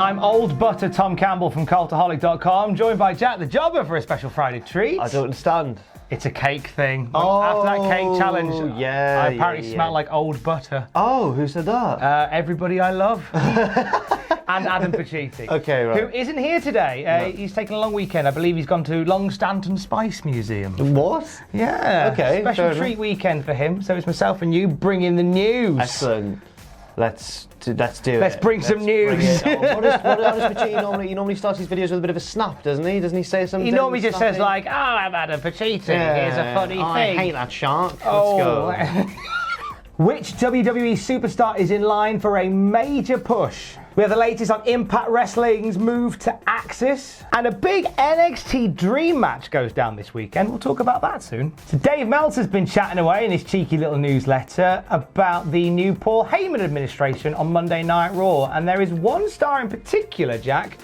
I'm Old Butter Tom Campbell from Cultaholic.com, joined by Jack the Jobber for a special Friday treat. I don't understand. It's a cake thing. Oh, after that cake challenge, yeah, I apparently smell like old butter. Oh, who said that? Everybody I love. And Adam Pacitti. Okay, right. Who isn't here today. No. He's taken a long weekend. I believe he's gone to Long Stanton Spice Museum. What? Yeah. Okay. Special treat weekend for him. So it's myself and you bringing the news. Excellent. Let's do it. Let's bring some news. What does Pacitti he normally starts his videos with a bit of a snap, doesn't he? Doesn't he say something? He normally just says like, "Oh, I'm Adam Pacitti. Here's a funny thing." I hate that shark. Let's Oh. go. Which WWE superstar is in line for a major push? We have the latest on Impact Wrestling's move to Axis, and a big NXT Dream match goes down this weekend. We'll talk about that soon. So Dave Meltzer's been chatting away in his cheeky little newsletter about the new Paul Heyman administration on Monday Night Raw, and there is one star in particular, Jack,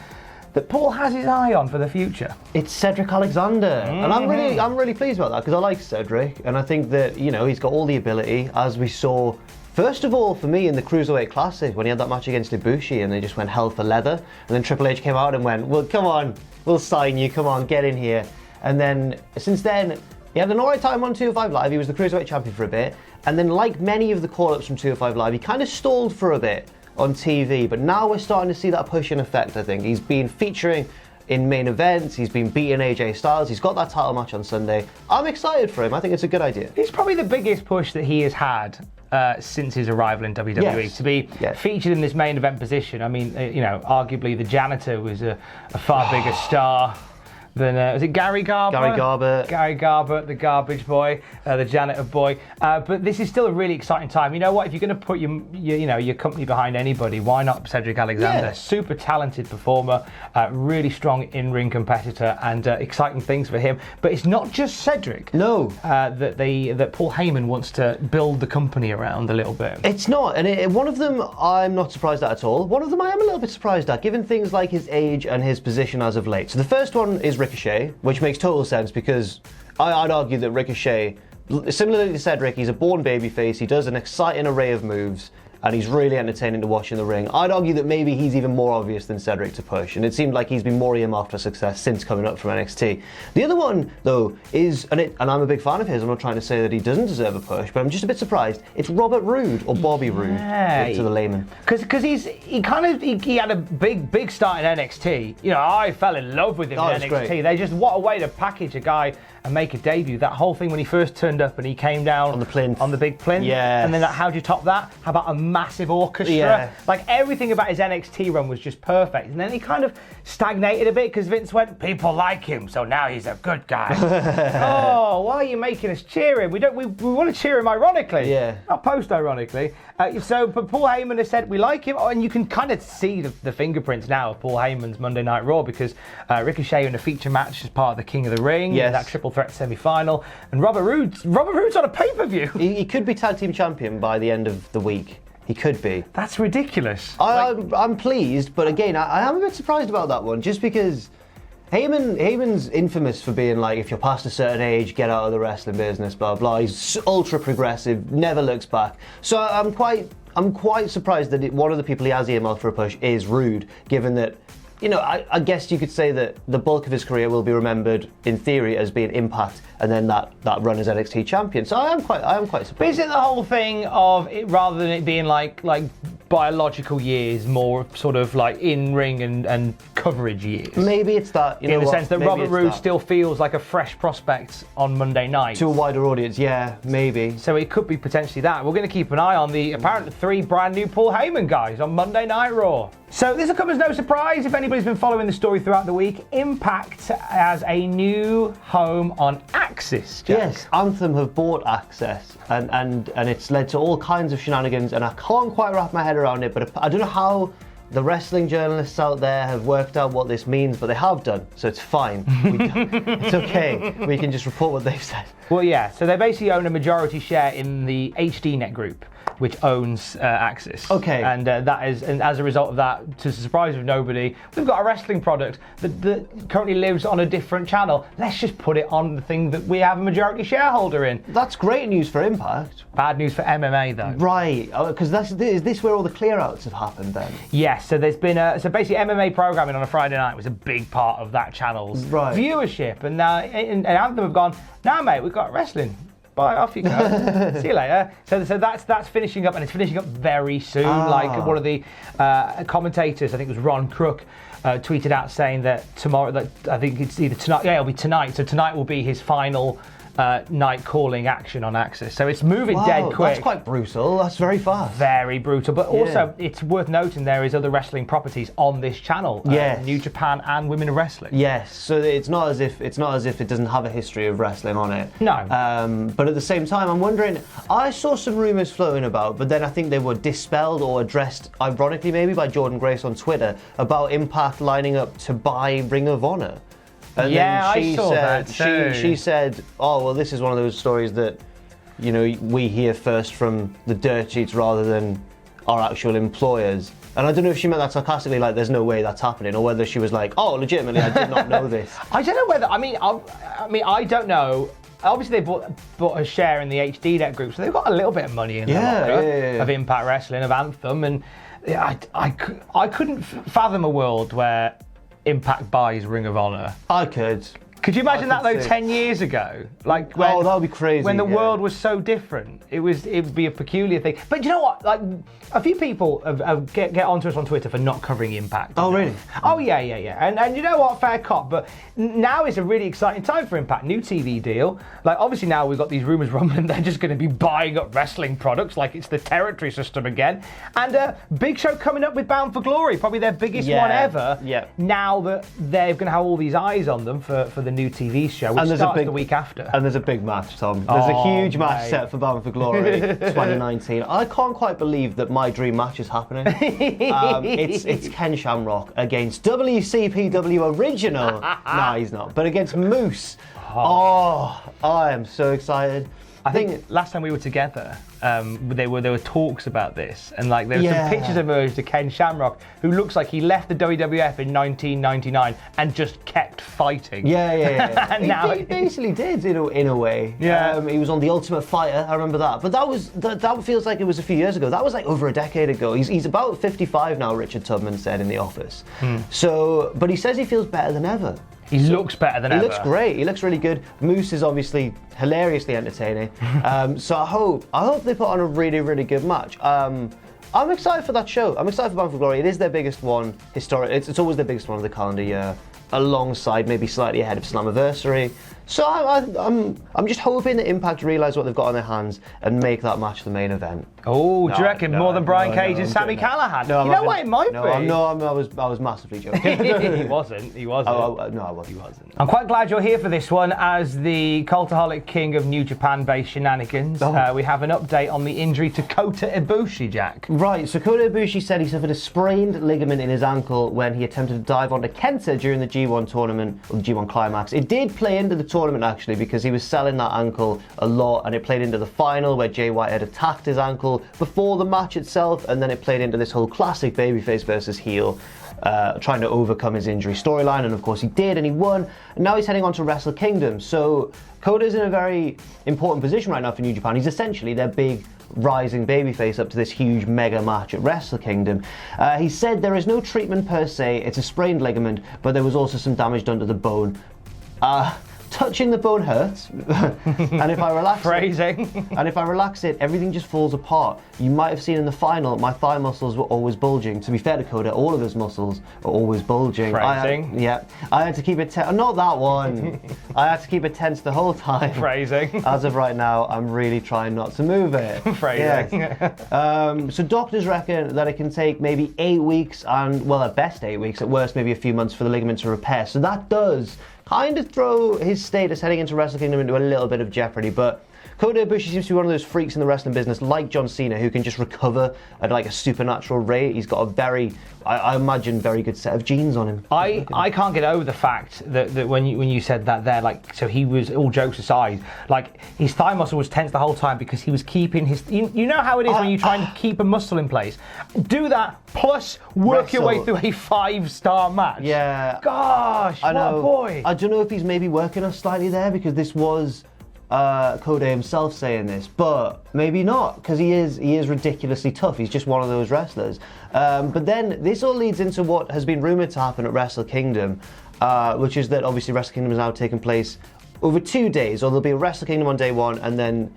that Paul has his eye on for the future. It's Cedric Alexander, and I'm really pleased about that because I like Cedric, and I think that he's got all the ability, as we saw. First of all, for me, in the Cruiserweight Classic, when he had that match against Ibushi and they just went hell for leather, and then Triple H came out and went, well, come on, we'll sign you, come on, get in here. And then, since then, he had an alright time on 205 Live, he was the Cruiserweight Champion for a bit, and then like many of the call-ups from 205 Live, he kind of stalled for a bit on TV, but now we're starting to see that push in effect, I think. He's been featuring in main events, he's been beating AJ Styles, he's got that title match on Sunday. I'm excited for him, I think it's a good idea. It's probably the biggest push that he has had since his arrival in WWE, Yes. to be featured in this main event position. I mean, arguably the janitor was a far bigger star than, was it Gary Garber? Gary Garber, the garbage boy, the janitor boy. But this is still a really exciting time. You know what? If you're going to put your company behind anybody, why not Cedric Alexander? Yeah. Super talented performer, really strong in-ring competitor, and exciting things for him. But it's not just Cedric. No. That Paul Heyman wants to build the company around a little bit. It's not, and one of them I'm not surprised at all. One of them I am a little bit surprised at, given things like his age and his position as of late. So the first one is Ricochet, which makes total sense because I'd argue that Ricochet, similarly to Cedric, he's a born babyface, he does an exciting array of moves, and he's really entertaining to watch in the ring. I'd argue that maybe he's even more obvious than Cedric to push, and it seemed like he's been more earmarked for success since coming up from NXT. The other one, though, is, and I'm a big fan of his, I'm not trying to say that he doesn't deserve a push, but I'm just a bit surprised. It's Robert Roode, or Bobby Roode, to the layman. Because he had a big start in NXT. I fell in love with him in NXT. Great. They just, what a way to package a guy and make a debut. That whole thing when he first turned up and he came down on the plinth, on the big plinth, and then how do you top that? How about a massive orchestra? Yeah. Like everything about his NXT run was just perfect, and then he kind of stagnated a bit because Vince went, people like him, so now he's a good guy. Oh, why are you making us cheer him? We want to cheer him ironically, not post-ironically. But Paul Heyman has said we like him, and you can kind of see the fingerprints now of Paul Heyman's Monday Night Raw because Ricochet in a feature match as part of the King of the Ring, that triple threat semi-final, and Robert Roode's on a pay-per-view. He could be tag team champion by the end of the week. He could be. That's ridiculous. I'm pleased, but again, I am a bit surprised about that one, just because Heyman's infamous for being like, if you're past a certain age, get out of the wrestling business, blah blah. He's ultra progressive, never looks back. So I'm quite surprised that one of the people he has earmarked for a push is Roode, given that. I guess you could say that the bulk of his career will be remembered, in theory, as being Impact, and then that run as NXT champion. So I am quite surprised. But is it the whole thing of it, rather than it being like biological years, more sort of like in-ring and coverage years? Maybe it's that. In the sense that Robert Roode still feels like a fresh prospect on Monday night. To a wider audience, yeah, maybe. So it could be potentially that. We're going to keep an eye on the apparently 3 brand new Paul Heyman guys on Monday Night Raw. So this will come as no surprise if anybody's been following the story throughout the week. Impact has a new home on Axis, Jack. Yes, Anthem have bought Access, and it's led to all kinds of shenanigans, and I can't quite wrap my head around it, but I don't know how the wrestling journalists out there have worked out what this means, but they have done, so it's fine. It's okay. We can just report what they've said. Well, yeah, so they basically own a majority share in the HDNet group, which owns Axis. Okay. And as a result of that, to the surprise of nobody, we've got a wrestling product that currently lives on a different channel. Let's just put it on the thing that we have a majority shareholder in. That's great news for Impact. Bad news for MMA, though. Right, because is this where all the clear-outs have happened then? Yes. Yes, so there's been so basically MMA programming on a Friday night was a big part of that channel's viewership, and now and Anthem have gone, nah mate, we've got wrestling. Bye, off you go. See you later. So that's finishing up, and it's finishing up very soon. Like one of the commentators, I think it was Ron Crook, tweeted out saying that tomorrow, that I think it's either tonight, it'll be tonight. So tonight will be his final night calling action on Axis. So it's moving dead quick. That's quite brutal. That's very fast. Very brutal. But also, it's worth noting there is other wrestling properties on this channel. Yes. New Japan and Women of Wrestling. Yes. So it's not as if it doesn't have a history of wrestling on it. No. But at the same time, I'm wondering. I saw some rumors floating about, but then I think they were dispelled or addressed, ironically maybe, by Jordan Grace on Twitter about Impact lining up to buy Ring of Honor. And yeah, then she I saw said, that too. She said, oh, well, this is one of those stories that, you know, we hear first from the dirt sheets rather than our actual employers. And I don't know if she meant that sarcastically, like there's no way that's happening, or whether she was like, oh, legitimately, I did not know this. I don't know whether, I mean, I don't know. Obviously, they bought a share in the HD Net group, so they've got a little bit of money in there of Impact Wrestling, of Anthem, and I couldn't fathom a world where Impact buys Ring of Honor. I could. Could you imagine that though 10 years ago? Like when, that would be crazy. When the world was so different. It would be a peculiar thing. But you know what? Like a few people have get onto us on Twitter for not covering Impact. Oh really? Oh yeah. And you know what? Fair cop. But now is a really exciting time for Impact. New TV deal. Like obviously now we've got these rumours rumbling they're just going to be buying up wrestling products like it's the territory system again. And a big show coming up with Bound for Glory, probably their biggest one ever. Yeah. Now that they're going to have all these eyes on them for the new TV show, which starts the week after. And there's a big match, Tom. There's a huge match set for Bound for Glory 2019. I can't quite believe that my dream match is happening. It's Ken Shamrock against WCPW original. Nah, he's not. But against Moose. Oh, I am so excited. I think last time we were together, there were talks about this, and like there were some pictures emerged of Ken Shamrock, who looks like he left the WWF in 1999 and just kept fighting. Yeah. And now he basically did in a way. Yeah. He was on The Ultimate Fighter. I remember that. But that feels like it was a few years ago. That was like over a decade ago. He's about 55 now. Richard Tubman said in The Office. So, but he says he feels better than ever. He looks better than ever. He looks great. He looks really good. Moose is obviously hilariously entertaining. So I hope they put on a really, really good match. I'm excited for that show. I'm excited for Bound for Glory. It is their biggest one. It's always their biggest one of the calendar year, alongside maybe slightly ahead of Slammiversary. So I'm just hoping that Impact realise what they've got on their hands and make that match the main event. Oh, do you reckon more than Brian Cage and Sami Callihan? No, you know what, it might be. I was massively joking. He wasn't. No, I wasn't. He wasn't. I'm quite glad you're here for this one as the Cultaholic King of New Japan-based shenanigans. We have an update on the injury to Kota Ibushi, Jack. Right, so Kota Ibushi said he suffered a sprained ligament in his ankle when he attempted to dive onto Kenta during the G1 tournament, or the G1 Climax. It did play into the tournament actually, because he was selling that ankle a lot, and it played into the final where Jay White had attacked his ankle before the match itself, and then it played into this whole classic babyface versus heel trying to overcome his injury storyline, and of course he did, and he won, and now he's heading on to Wrestle Kingdom. So Kota's in a very important position right now for New Japan. He's essentially their big rising babyface up to this huge mega match at Wrestle Kingdom. He said there is no treatment per se, it's a sprained ligament, but there was also some damage done to the bone. Touching the bone hurts, and if I relax it, everything just falls apart. You might have seen in the final, my thigh muscles were always bulging. To be fair to Kota, all of his muscles are always bulging. Phrasing. I had to keep it tense. Not that one. I had to keep it tense the whole time. Phrasing. As of right now, I'm really trying not to move it. Phrasing. Yes. So doctors reckon that it can take maybe 8 weeks, and well, at best 8 weeks, at worst maybe a few months for the ligament to repair. So that does kind of throw his status heading into Wrestle Kingdom into a little bit of jeopardy, but Kota Ibushi seems to be one of those freaks in the wrestling business, like John Cena, who can just recover at like a supernatural rate. He's got a very, I imagine, very good set of genes on him. I can't get over the fact that when you said that there, like, so he was, all jokes aside, like his thigh muscle was tense the whole time because he was keeping his, you know how it is when you try and keep a muscle in place. Do that plus work your way through a 5-star match. Yeah. Gosh, I know. what a boy. I don't know if he's maybe working us slightly there, because this was Cody himself saying this, but maybe not, because he is ridiculously tough. He's just one of those wrestlers. But then this all leads into what has been rumoured to happen at Wrestle Kingdom, which is that obviously Wrestle Kingdom is now taking place over 2 days, or there'll be a Wrestle Kingdom on day one, and then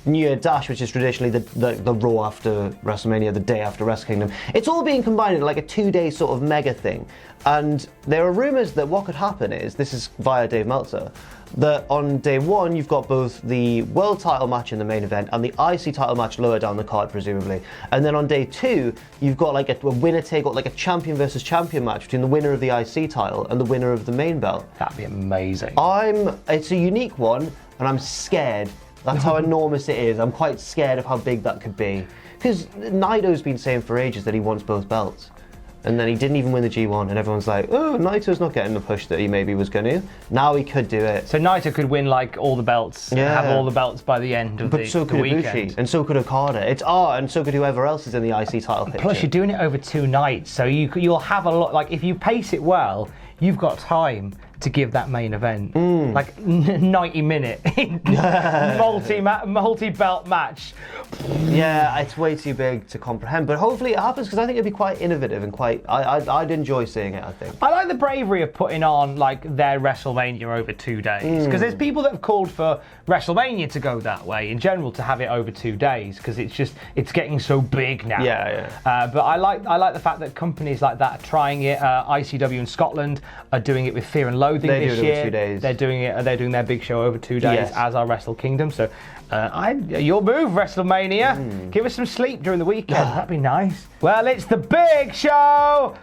New Year Dash, which is traditionally the Raw after WrestleMania, the day after Wrestle Kingdom. It's all being combined in like a 2-day sort of mega thing. And there are rumours that what could happen is, this is via Dave Meltzer, that on day one you've got both the world title match in the main event and the IC title match lower down the card, presumably. And then on day two you've got like a winner take, or like a champion versus champion match between the winner of the IC title and the winner of the main belt. That'd be amazing. It's a unique one, and I'm scared. That's how enormous it is. I'm quite scared of how big that could be. Because Naito's been saying for ages that he wants both belts. And then he didn't even win the G1, and everyone's like, oh, Naito's not getting the push that he maybe was going to. Now he could do it. So Naito could win like all the belts, have all the belts by the end of the weekend. But so could Ibushi, and so could Okada. And so could whoever else is in the IC title picture. Plus, you're doing it over 2 nights, so you'll have a lot. Like if you pace it well, you've got time to give that main event like 90-minute multi-belt match. Yeah, it's way too big to comprehend, but hopefully it happens, because I think it'd be quite innovative and quite. I'd enjoy seeing it. I think. I like the bravery of putting on like their WrestleMania over 2 days, because there's people that have called for WrestleMania to go that way in general, to have it over 2 days, because it's getting so big now. But I like the fact that companies like that are trying it. ICW in Scotland are doing it with Fear and Loathing this year. Over 2 days. They're doing their big show over 2 days, as are Wrestle Kingdom. So your move, WrestleMania. Give us some sleep during the weekend. That'd be nice. Well, it's the big show.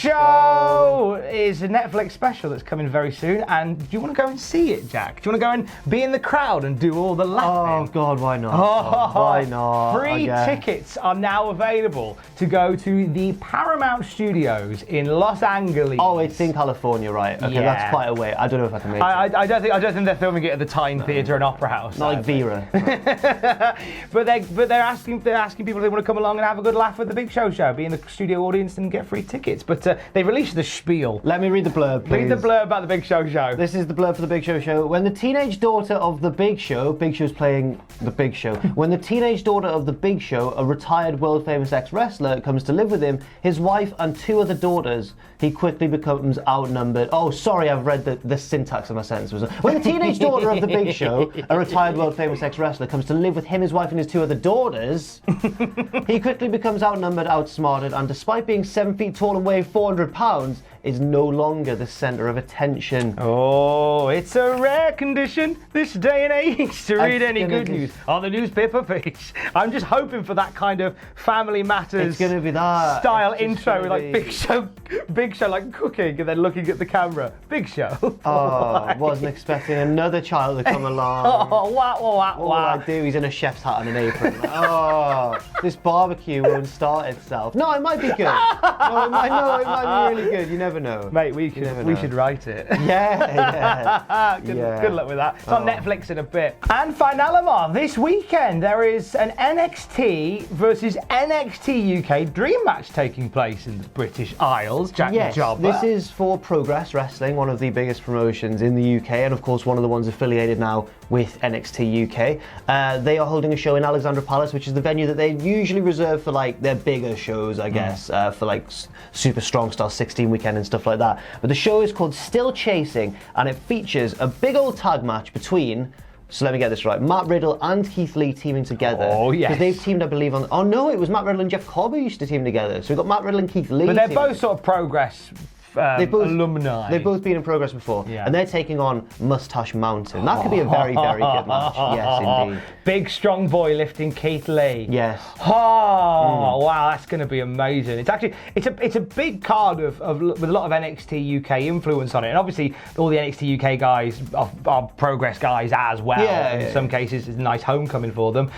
Is a Netflix special that's coming very soon, and do you want to go and see it, Jack? Do you want to go and be in the crowd and do all the laughing? Oh God, why not? Why not? Free tickets are now available to go to the Paramount Studios in Los Angeles. Oh, it's in California, right? Okay, that's quite a way. I don't know if I can make it. I don't think they're filming it at the Tyne Theatre and Opera House. Not like Vera. but they're asking people if they want to come along and have a good laugh at the Big Show, be in the studio audience and get free tickets. But they released the spiel. Let me read the blurb, please. Read the blurb about the Big Show. This is the blurb for the Big Show. When the teenage daughter of the Big Show's playing the Big Show. When the teenage daughter of the Big Show, a retired world-famous ex-wrestler, comes to live with him, his wife and 2 other daughters, he quickly becomes outnumbered. Oh, sorry, I've read the syntax of my sentence. When the teenage daughter of the Big Show, a retired world-famous ex-wrestler, comes to live with him, his wife, and his 2 other daughters, he quickly becomes outnumbered, outsmarted, and despite being 7 feet tall and weighing 400 pounds, is no longer the centre of attention. Oh, it's a rare condition this day and age to read any good news on the newspaper page. I'm just hoping for that kind of Family Matters it's gonna be that. Style intro with like Big Show like cooking and then looking at the camera. Big Show. Oh, wasn't expecting another child to come along. All I do, he's in a chef's hat and an apron. Oh, this barbecue won't start itself. No, it might be good. It might be really good. You never know. Mate, we should write it. Yeah. Good luck with that. It's on Netflix in a bit. And finalement, this weekend there is an NXT versus NXT UK dream match taking place in the British Isles. Yes, this is for Progress Wrestling, one of the biggest promotions in the UK, and of course one of the ones affiliated now with NXT UK. They are holding a show in Alexandra Palace, which is the venue that they usually reserve for like their bigger shows, I guess, for like Super Strong Style 16 weekend and stuff like that. But the show is called Still Chasing, and it features a big old tag match between, so let me get this right, Matt Riddle and Keith Lee teaming together. Oh, yes. Because they've teamed, I believe, on... Oh, no, it was Matt Riddle and Jeff Cobb who used to team together. So we've got Matt Riddle and Keith Lee. But they're both sort of Progress alumni. They've both been in Progress before, and they're taking on Mustache Mountain. That could be a very, very good match. Yes, indeed. Big strong boy lifting Keith Lee. Yes. Wow, that's going to be amazing. It's actually it's a big card with a lot of NXT UK influence on it, and obviously all the NXT UK guys are Progress guys as well. In some cases, it's a nice homecoming for them.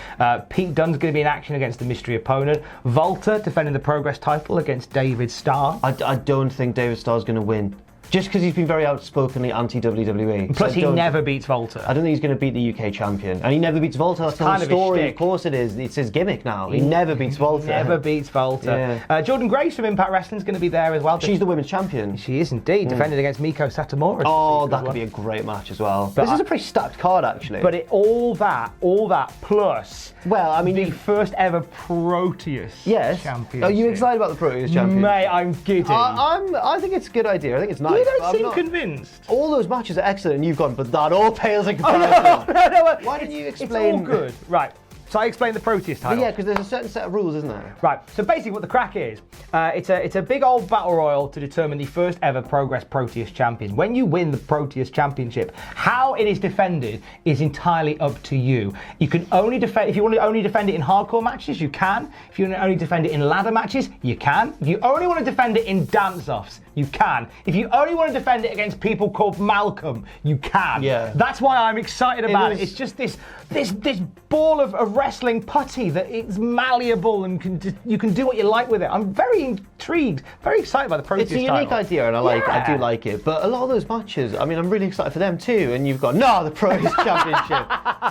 Pete Dunne's going to be in action against the mystery opponent. Volta defending the Progress title against David Starr. I don't think David Starr's going to win. Just because he's been very outspokenly anti-WWE. Plus, he never beats Volta. I don't think he's going to beat the UK champion. And he never beats Volta. That's kind the of his story. shtick. Of course it is. It's his gimmick now. He never beats Volta. Never beats Volta. Yeah. Jordan Grace from Impact Wrestling is going to be there as well. She's the women's champion. She is indeed. Defended against Miko Satomura. Oh, that could be a great match as well. This is a pretty stacked card, actually. But all that plus. Well, I mean, the first ever Proteus championship. Are you excited about the Proteus championship? Mate, I'm giddy. I think it's a good idea. I think it's nice. You don't seem convinced. All those matches are excellent, and you've gone, but that all pales in comparison. No. Why didn't you explain? It's all good. Right. So I explained the Proteus title. Yeah, because there's a certain set of rules, isn't there? Right. So basically, what the crack is, it's a big old battle royal to determine the first ever Progress Proteus champion. When you win the Proteus championship, how it is defended is entirely up to you. You can only defend if you want to only defend it in hardcore matches. You can. If you want to only defend it in ladder matches, you can. If you only want to defend it in dance-offs, you can. If you only want to defend it against people called Malcolm, you can. Yeah. That's why I'm excited about it. It's just this ball of wrestling putty that it's malleable and you can do what you like with it. I'm very intrigued, very excited by the Proteus It's a unique idea, and I do like it. But a lot of those matches, I mean, I'm really excited for them too. And you've got the Proteus Championship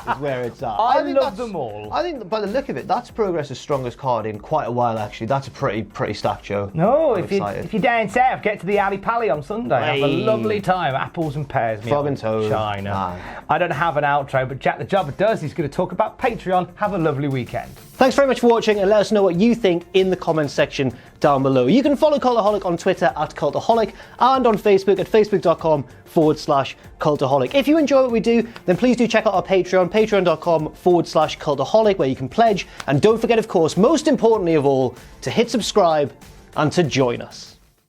is where it's at. I love them all. I think by the look of it, that's Progress's strongest card in quite a while. Actually, that's a pretty stacked show. No, if you're down south, get to the Alley Pally on Sunday. Have a lovely time. Apples and pears. Frog and toad. China. I don't have an outro, but Jack the Jobber does. He's going to talk about Patreon. Have a lovely weekend. Thanks very much for watching, and let us know what you think in the comments section down below. You can follow Cultaholic on Twitter @Cultaholic and on Facebook at facebook.com/Cultaholic. If you enjoy what we do, then please do check out our Patreon, patreon.com/Cultaholic, where you can pledge. And don't forget, of course, most importantly of all, to hit subscribe and to join us.